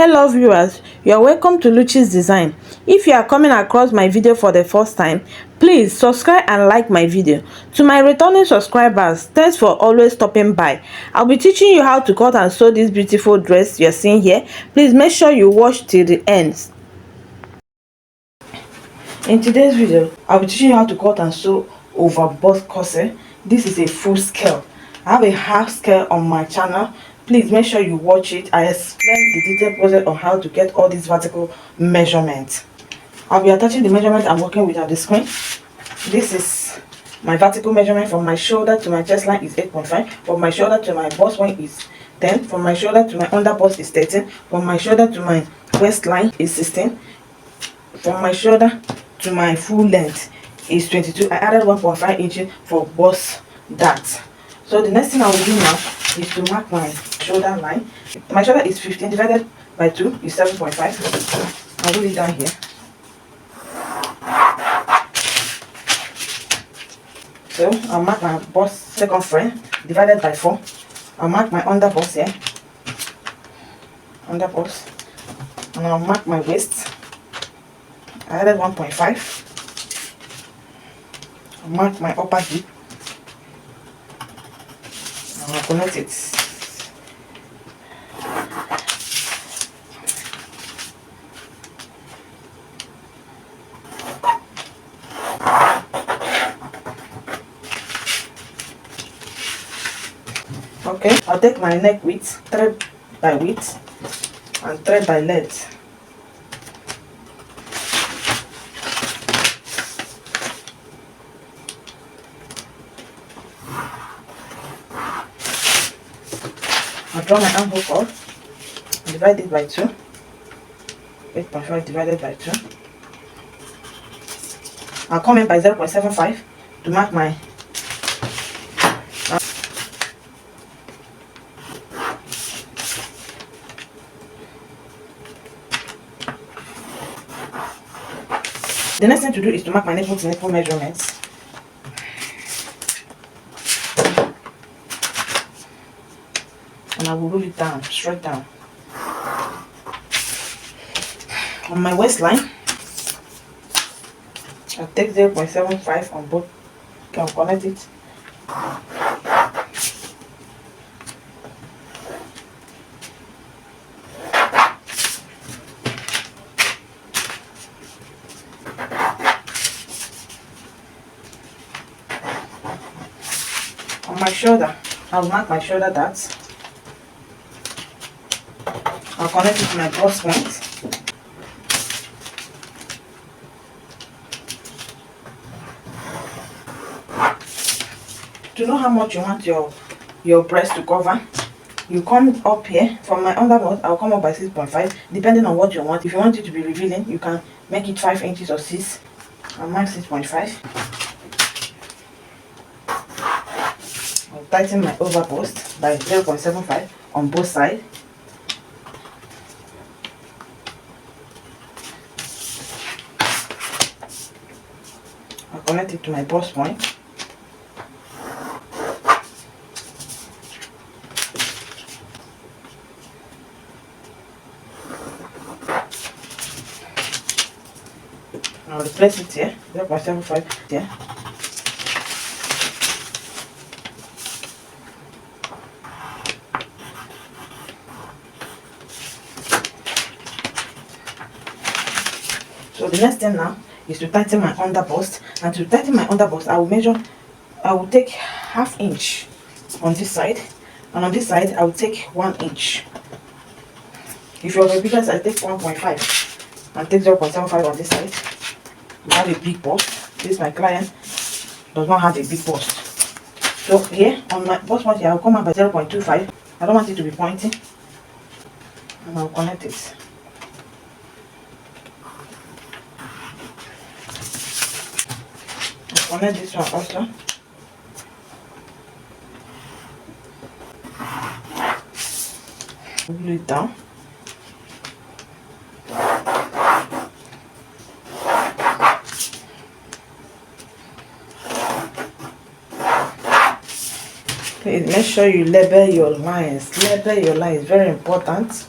Hello viewers, you are welcome to Luchi's Design. If you are coming across my video for the first time, please subscribe and like my video. To my returning subscribers, thanks for always stopping by. I'll be teaching you how to cut and sew this beautiful dress you're seeing here. Please make sure you watch till the end. In today's video, I'll be teaching you how to cut and sew overburst corset. This is a full scale. I have a half scale on my channel. Please make sure you watch it. I explain the detailed process on how to get all these vertical measurements. I'll be attaching the measurement I'm working with on the screen. This is my vertical measurement. From my shoulder to my chest line is 8.5. From my shoulder to my bust point is 10. From my shoulder to my underbust is 13. From my shoulder to my waistline is 16. From my shoulder to my full length is 22. I added 1.5 inches for bust dart. So the next thing I will do now is to mark my shoulder line. My shoulder is 15 divided by 2 is 7.5. I'll do it down here. So I'll mark my bust second frame divided by 4. I'll mark my underbust here. Underbust. And I'll mark my waist. I added 1.5. I'll mark my upper hip. And I'll connect it. Okay, I'll take my neck width, thread by width, and thread by length. I'll draw my armhole curve and divide it by 2. 8.5 divided by 2. I'll come in by 0.75 to mark my The next thing to do is to mark my nipple to nipple measurements. And I will roll it down, straight down. On my waistline, I'll take 0.75 on both. I'll connect it. On my shoulder, I'll mark my shoulder darts. I'll connect it to my bust point. To know how much you want your breast to cover, you come up here. From my underbust, I'll come up by 6.5, depending on what you want. If you want it to be revealing, you can make it 5 inches or 6. I'll mark 6.5. I'll tighten my overbust by 0.75 on both sides. I'll connect it to my bust point. I'll replace it here, 0.75 here. So the next thing now is to tighten my underbust. And to tighten my underbust, I will take ½ inch on this side, and on this side I will take 1 inch. If you're a bigger size, take 1.5 and take 0.75 on this side. You have a big bust. This my client does not have a big bust. So here on my bust point here, I'll come up by 0.25. I don't want it to be pointing, and I'll connect it. I'll connect this one also. Glue it down. Please make sure you label your lines. Label your lines, very important.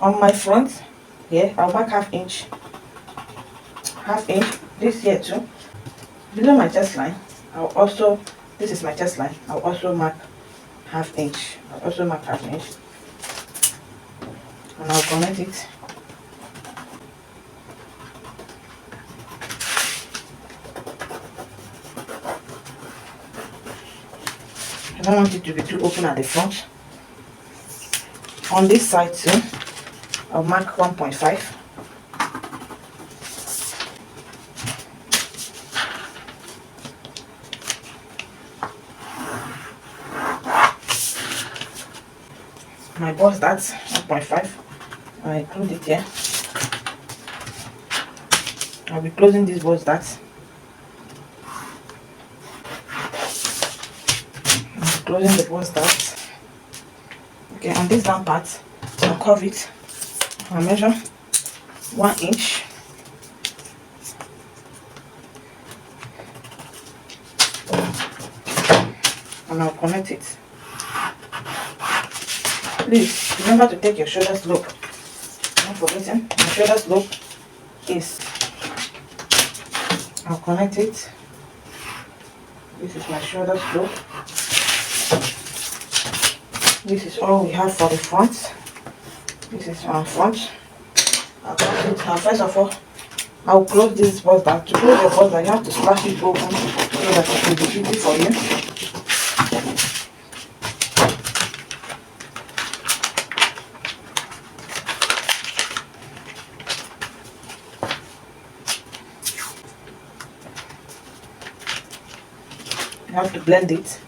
On my front here, I'll mark half inch. This here too. Below my chest line, I'll also, this is my chest line, I'll also mark half inch. And I'll connect it. I don't want it to be too open at the front. On this side too, I'll mark 1.5. My bust that's 1.5. I include it here. I'll be closing this bust that. Closing the bust that. Okay, on this down part, I'll curve it. I'll measure 1 inch. And I'll connect it. Please remember to take your shoulder slope. Not forgetting, my shoulder slope is. I'll connect it. This is my shoulder slope. This is all we have for the front. This is our front. I'll close it. Now, first of all, I'll close this bust back. To close your bust back, you have to slash it open so that it will be easy for you. You have to blend it.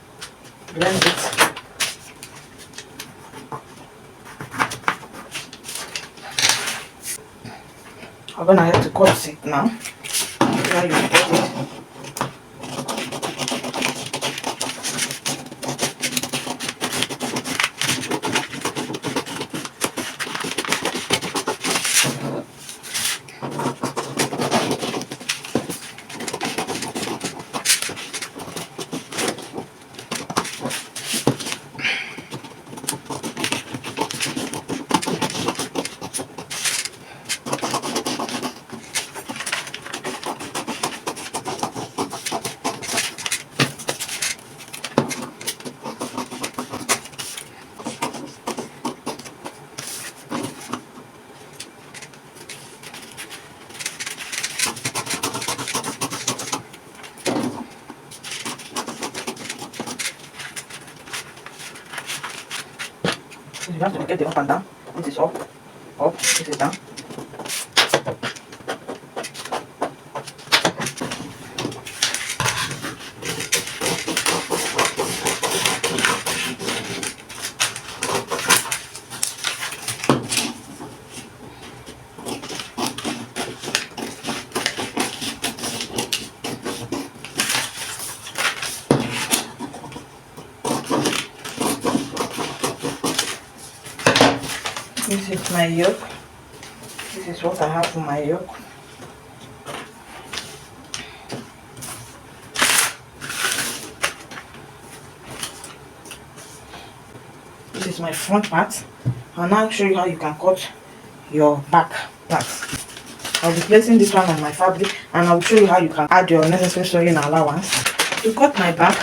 I'm gonna have to cut it now. Now you cut it. You have to get the up and down. This is up, this is down. This is my yoke. This is what I have for my yoke. This is my front part. I'll now show you how you can cut your back part. I'll be placing this one on my fabric and I'll show you how you can add your necessary sewing allowance. To cut my back,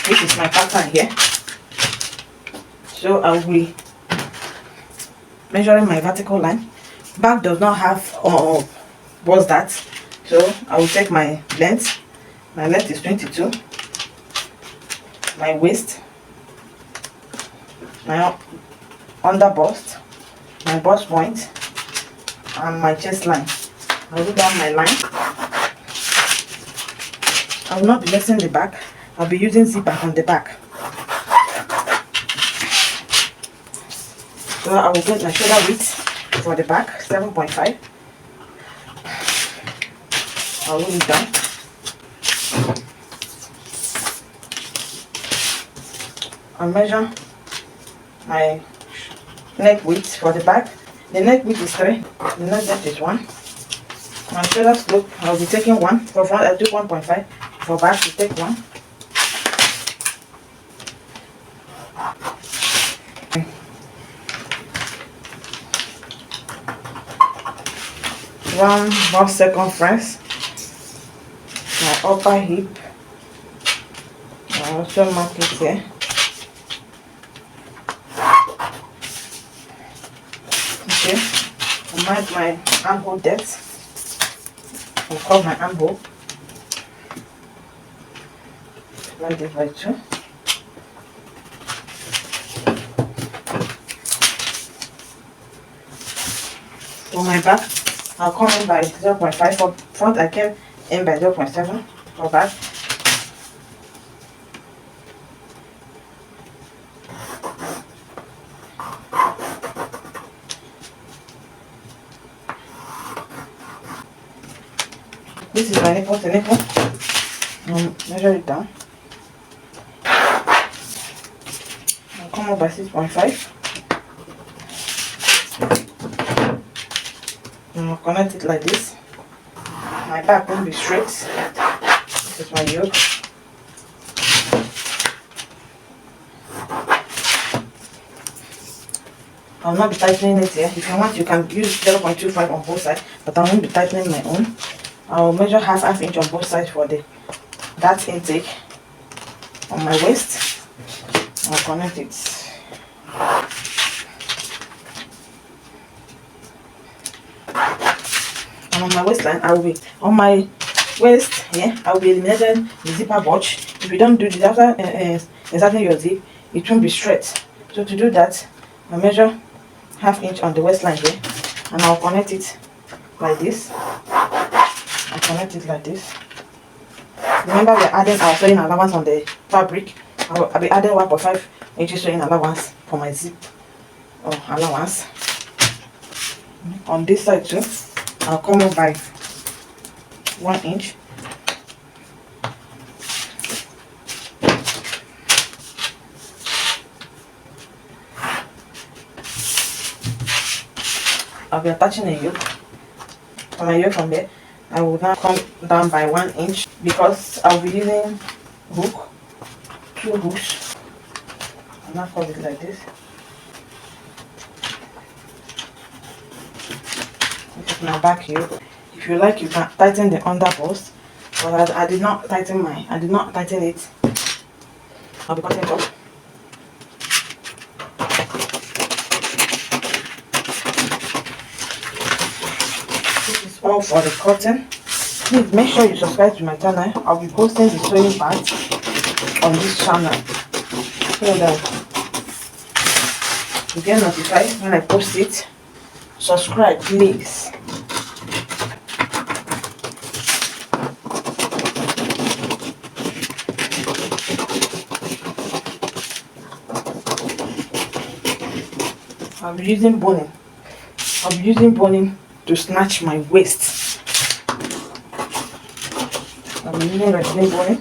this is my pattern here. So I'll be measuring my vertical line. Back does not have bust that, so I will take my length. My length is 22. My waist, my under bust, my bust point, and my chest line. I'll do down my line. I will not be lessing the back. I'll be using zipper on the back. So I will get my shoulder width for the back, 7.5. I'll roll it down. I'll measure my neck width for the back. The neck width is 3, the neck depth is 1. My shoulder slope, I'll be taking 1. For front, I'll do 1.5. For back, you take 1. round bust circumference, my upper hip. I also mark it here. Okay, I mark my armhole depth. I'll cut my armhole like this by 2. For my back, I'll come in by 0.5. For front, I came in by 0.7. For back, this is my nipple to nipple. Measure it down. I'll come up by 6.5. And I'll connect it like this. My back won't be straight. This is my yoke. I'll not be tightening it here. If you want, you can use 0.25 on both sides, but I won't be tightening my own. I'll measure half inch on both sides for that intake on my waist. I'll connect it. And on my waistline, I will be on my waist here. I will be eliminating the zipper bulge. If you don't do this after inserting your zip, it won't be straight. So to do that, I measure half inch on the waistline here, and I'll connect it like this. I connect it like this. Remember, we're adding our sewing allowance on the fabric. I'll be adding 1.5 inches sewing allowance for my zip or allowance. On this side too, I'll come up by 1 inch. I'll be attaching a yoke. For my yoke from there, I will now come down by 1 inch because I'll be using hook, 2 hooks. I'll now fold it like this. This is my back yoke. If you like, you can tighten the underburst, but I did not tighten it. I'll be cutting it off. All for the cotton. Please make sure you subscribe to my channel. I'll be posting the sewing part on this channel so that you get notified when I post it. Subscribe, please. I'll be using boning to snatch my waist. I'm using resilient boning.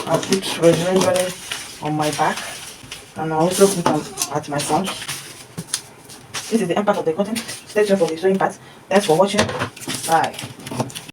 I'll put resilient boning on my back, and I'll also put them at my front. This is the end part of the cotton. Stay tuned for the sewing part. Thanks for watching. Bye.